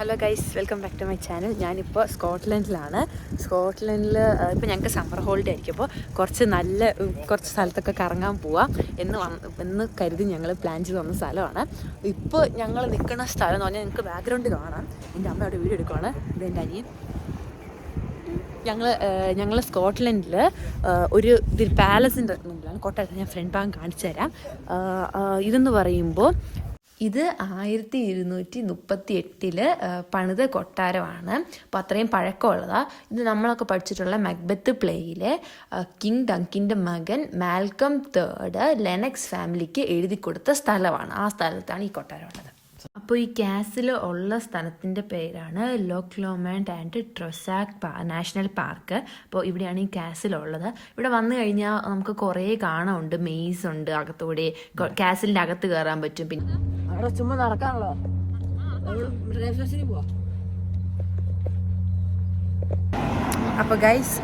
Hello guys, welcome back to my channel. ഞാനിപ്പോൾ സ്കോട്ട്ലൻഡിലാണ്. സ്കോട്ട്ലൻഡിൽ ഇപ്പോൾ ഞങ്ങൾക്ക് സമ്മർ ഹോളിഡേ ആയിരിക്കും. അപ്പോൾ കുറച്ച് സ്ഥലത്തൊക്കെ കറങ്ങാൻ പോവാം എന്ന് കരുതി ഞങ്ങൾ പ്ലാൻ ചെയ്ത് വന്ന സ്ഥലമാണ്. ഇപ്പോൾ ഞങ്ങൾ നിൽക്കുന്ന സ്ഥലം എന്ന് പറഞ്ഞാൽ നിങ്ങൾക്ക് ബാക്ക്ഗ്രൗണ്ട് കാണാം. എൻ്റെ അമ്മ അവിടെ വീഡിയോ എടുക്കുവാണ്. ഇത് എൻ്റെ അനിയൻ. ഞങ്ങൾ സ്കോട്ട്ലൻഡിൽ ഒരു പാലസിൻ്റെ മുന്നിലാണ്. കൊട്ടാരത്തിൽ ഞാൻ ഫ്രണ്ട് ഭാഗം കാണിച്ചു തരാം. ഇതെന്ന് പറയുമ്പോൾ ഇത് 1238 പണിത കൊട്ടാരമാണ്. അപ്പോൾ അത്രയും പഴക്കമുള്ളതാണ്. ഇത് നമ്മളൊക്കെ പഠിച്ചിട്ടുള്ള മക്ബത്ത് പ്ലേയിലെ കിങ് ഡങ്കിൻ്റെ മകൻ മാൽക്കം തേർഡ് ലെനക്സ് ഫാമിലിക്ക് എഴുതി കൊടുത്ത സ്ഥലമാണ്. ആ സ്ഥലത്താണ് ഈ കൊട്ടാരം ഉള്ളത്. അപ്പോൾ ഈ കാസിൽ ഉള്ള സ്ഥലത്തിൻ്റെ പേരാണ് ലോക് ലോമാൻഡ് ആൻഡ് ട്രൊസാക് നാഷണൽ പാർക്ക്. അപ്പോൾ ഇവിടെയാണ് ഈ കാസിലുള്ളത്. ഇവിടെ വന്നു കഴിഞ്ഞാൽ നമുക്ക് കുറേ കാണാനുണ്ട്. മെയ്സ് ഉണ്ട്, അകത്തൂടെ കാസിലിൻ്റെ അകത്ത് കയറാൻ പറ്റും. പിന്നെ അവിടെ ചുമ്മാ നടക്കാനുള്ളോ. അപ്പോൾ ഗൈസ്,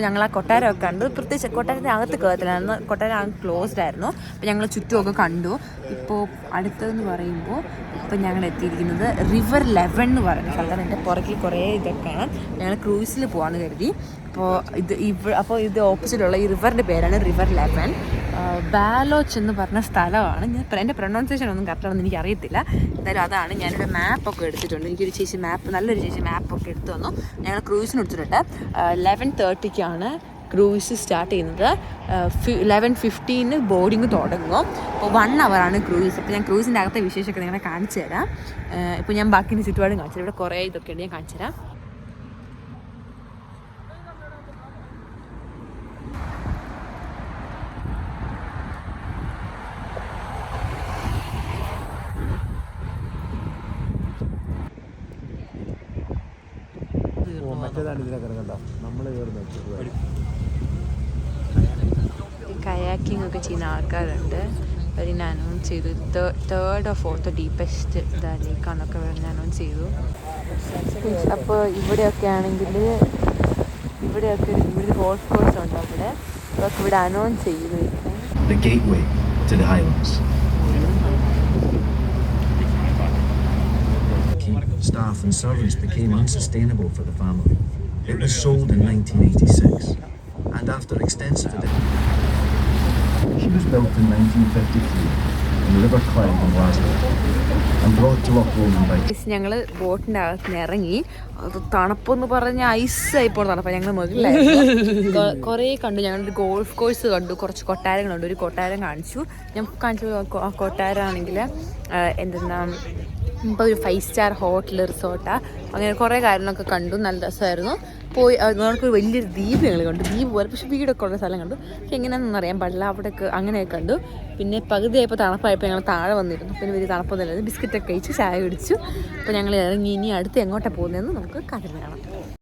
ഞങ്ങൾ ആ കൊട്ടാരമൊക്കെ കണ്ടു. പ്രത്യേകിച്ച് കൊട്ടാരത്തിന് അകത്ത് കയറത്തില്ലായിരുന്നു. കൊട്ടാരം ക്ലോസ്ഡ് ആയിരുന്നു. അപ്പോൾ ഞങ്ങൾ ചുറ്റുമൊക്കെ കണ്ടു. ഇപ്പോൾ അടുത്തതെന്ന് പറയുമ്പോൾ ഇപ്പോൾ ഞങ്ങൾ എത്തിയിരിക്കുന്നത് റിവർ ലെവൻ എന്ന് പറയുന്ന സ്ഥലത്താണ്. എൻ്റെ പുറകിൽ കുറേ ഇതൊക്കെയാണ്. ഞങ്ങൾ ക്രൂസിൽ പോകാമെന്ന് കരുതി. അപ്പോൾ ഇത് ഓപ്പോസിറ്റുള്ള ഈ റിവറിൻ്റെ പേരാണ് റിവർ ലെവൻ. ബാലോച്ച് എന്ന് പറഞ്ഞ സ്ഥലമാണ്. എൻ്റെ പ്രൊനൗൺസിയേഷൻ ഒന്നും കറക്റ്റാണെന്ന് എനിക്കറിയത്തില്ല. എന്തായാലും അതാണ്. ഞാനിവിടെ മാപ്പൊക്കെ എടുത്തിട്ടുണ്ട്. നല്ലൊരു ചേച്ചി മാപ്പൊക്കെ എടുത്തു വന്നു. ഞങ്ങൾ ക്രൂസിന് എടുത്തിട്ടുണ്ട്. 11:30 ക്രൂസ് സ്റ്റാർട്ട് ചെയ്യുന്നത്. 11:15 ബോർഡിങ് തുടങ്ങും. അപ്പോൾ 1 hour ക്രൂസ്. അപ്പോൾ ഞാൻ ക്രൂസിൻ്റെ അകത്തെ വിശേഷമൊക്കെ നിങ്ങളെ കാണിച്ചു തരാം. ഇപ്പോൾ ഞാൻ ബാക്കിൻ്റെ ചുറ്റുപാടും കാണിച്ചു തരാം. ഇവിടെ കുറേ ഇതൊക്കെ ഉണ്ട്, ഞാൻ കാണിച്ചു തരാം. കയാക്കിംഗ് ഒക്കെ ചെയ്യുന്ന ആൾക്കാരുണ്ട്. അവർ അനൗൺസ് ചെയ്തു 3rd or 4th ഡീപ്പസ്റ്റ് ലേക്കാന്നൊക്കെ പറഞ്ഞ് അനൗൺസ് ചെയ്തു. അപ്പോൾ ഇവിടെയൊക്കെ ആണെങ്കിൽ ഇവിടെ ഗോൾഫ് കോഴ്സ് ഉണ്ട്. അതൊക്കെ ഇവിടെ അനൗൺസ് ചെയ്തു. Staff and servants became unsustainable for the family. It was sold in 1986, and after extensive she was built in 1953 in River Clyde in Glasgow and brought to Loch Lomond by. ഞങ്ങൾ ബോട്ടിൻ്റെ അകത്ത് നിന്ന് ഇറങ്ങി. അത് തണുപ്പെന്ന് പറഞ്ഞ ഐസായി പോണ തണുപ്പാണ്. ഞങ്ങൾ മുകളിലായിരുന്നു. കുറേ കണ്ടു. ഞങ്ങളൊരു ഗോൾഫ് കോഴ്സ് കണ്ടു. കുറച്ച് കൊട്ടാരങ്ങളുണ്ട്. ഒരു കൊട്ടാരം കാണിച്ചു. ഞാൻ കാണിച്ചു. ആ കൊട്ടാരമാണെങ്കിൽ ഇപ്പോൾ ഒരു 5-star ഹോട്ടൽ, റിസോർട്ടാണ്. അങ്ങനെ കുറേ കാര്യങ്ങളൊക്കെ കണ്ടു. നല്ല രസമായിരുന്നു. നമുക്ക് വലിയൊരു ദ്വീപ് ഞങ്ങൾ കണ്ടു. ദ്വീപ് പോലെ, പക്ഷേ വീടൊക്കെ ഉള്ള സ്ഥലം കണ്ടു. പക്ഷെ എങ്ങനെയാണെന്നൊന്നും അറിയാൻ പാടില്ല. അവിടെയൊക്കെ അങ്ങനെയൊക്കെ കണ്ടു. പിന്നെ പകുതിയായപ്പോൾ തണുപ്പായപ്പോൾ ഞങ്ങൾ താഴെ വന്നിരുന്നു. പിന്നെ വലിയ തണുപ്പൊന്നുമില്ലായിരുന്നു. ബിസ്ക്കറ്റൊക്കെ കഴിച്ചു, ചായ കുടിച്ചു. അപ്പോൾ ഞങ്ങൾ ഇറങ്ങി. ഇനി അടുത്ത് എങ്ങോട്ടാണ് പോകുന്നതെന്ന് നമുക്ക് കാത്തിരുന്ന് കാണാം.